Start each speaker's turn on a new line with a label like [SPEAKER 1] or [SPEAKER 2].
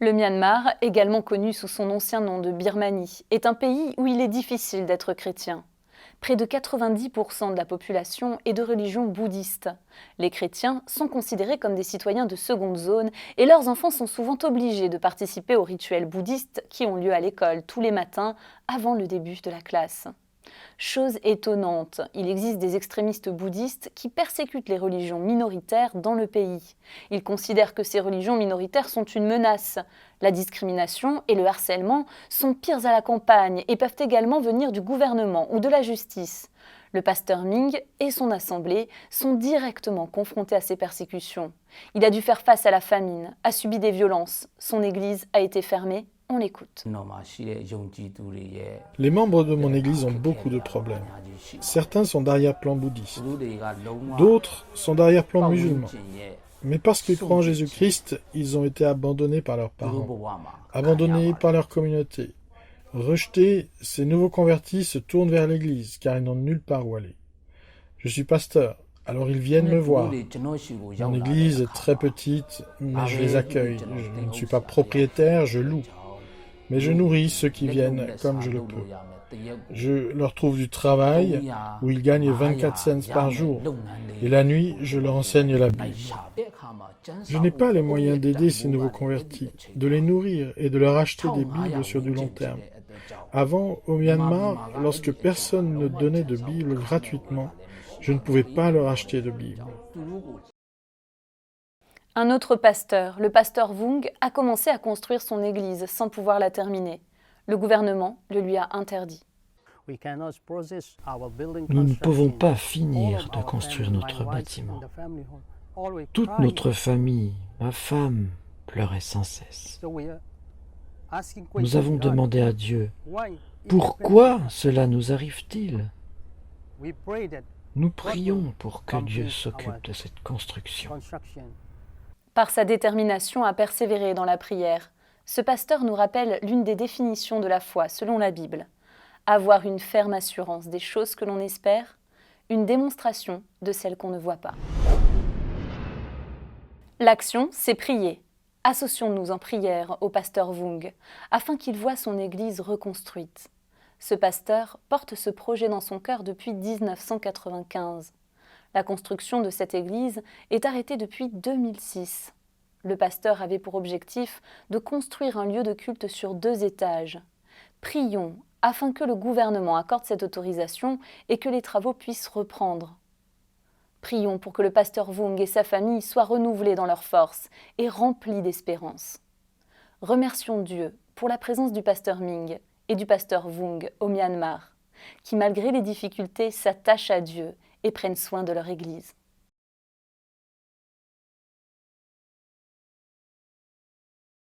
[SPEAKER 1] Le Myanmar, également connu sous son ancien nom de Birmanie, est un pays où il est difficile d'être chrétien. Près de 90% de la population est de religion bouddhiste. Les chrétiens sont considérés comme des citoyens de seconde zone et leurs enfants sont souvent obligés de participer aux rituels bouddhistes qui ont lieu à l'école tous les matins avant le début de la classe. Chose étonnante, il existe des extrémistes bouddhistes qui persécutent les religions minoritaires dans le pays. Ils considèrent que ces religions minoritaires sont une menace. La discrimination et le harcèlement sont pires à la campagne et peuvent également venir du gouvernement ou de la justice. Le pasteur Ming et son assemblée sont directement confrontés à ces persécutions. Il a dû faire face à la famine, a subi des violences. Son église a été fermée. On l'écoute.
[SPEAKER 2] Les membres de mon église ont beaucoup de problèmes. Certains sont d'arrière-plan bouddhiste. D'autres sont d'arrière-plan musulman. Mais parce qu'ils croient en Jésus-Christ, ils ont été abandonnés par leurs parents, abandonnés par leur communauté. Rejetés, ces nouveaux convertis se tournent vers l'église car ils n'ont nulle part où aller. Je suis pasteur, alors ils viennent me voir. Mon église est très petite, mais je les accueille. Je ne suis pas propriétaire, je loue. Mais je nourris ceux qui viennent comme je le peux. Je leur trouve du travail où ils gagnent 24 cents par jour. Et la nuit, je leur enseigne la Bible. Je n'ai pas les moyens d'aider ces nouveaux convertis, de les nourrir et de leur acheter des Bibles sur du long terme. Avant, au Myanmar, lorsque personne ne donnait de Bible gratuitement, je ne pouvais pas leur acheter de Bible.
[SPEAKER 1] Un autre pasteur, le pasteur Vung, a commencé à construire son église sans pouvoir la terminer. Le gouvernement le lui a interdit.
[SPEAKER 3] Nous ne pouvons pas finir de construire notre bâtiment. Toute notre famille, ma femme, pleurait sans cesse. Nous avons demandé à Dieu, pourquoi cela nous arrive-t-il ? Nous prions pour que Dieu s'occupe de cette construction.
[SPEAKER 1] Par sa détermination à persévérer dans la prière, ce pasteur nous rappelle l'une des définitions de la foi selon la Bible. Avoir une ferme assurance des choses que l'on espère, une démonstration de celles qu'on ne voit pas. L'action, c'est prier. Associons-nous en prière au pasteur Vung, afin qu'il voie son église reconstruite. Ce pasteur porte ce projet dans son cœur depuis 1995. La construction de cette église est arrêtée depuis 2006. Le pasteur avait pour objectif de construire un lieu de culte sur 2 étages. Prions afin que le gouvernement accorde cette autorisation et que les travaux puissent reprendre. Prions pour que le pasteur Vung et sa famille soient renouvelés dans leur force et remplis d'espérance. Remercions Dieu pour la présence du pasteur Ming et du pasteur Vung au Myanmar, qui malgré les difficultés s'attachent à Dieu et prennent soin de leur église.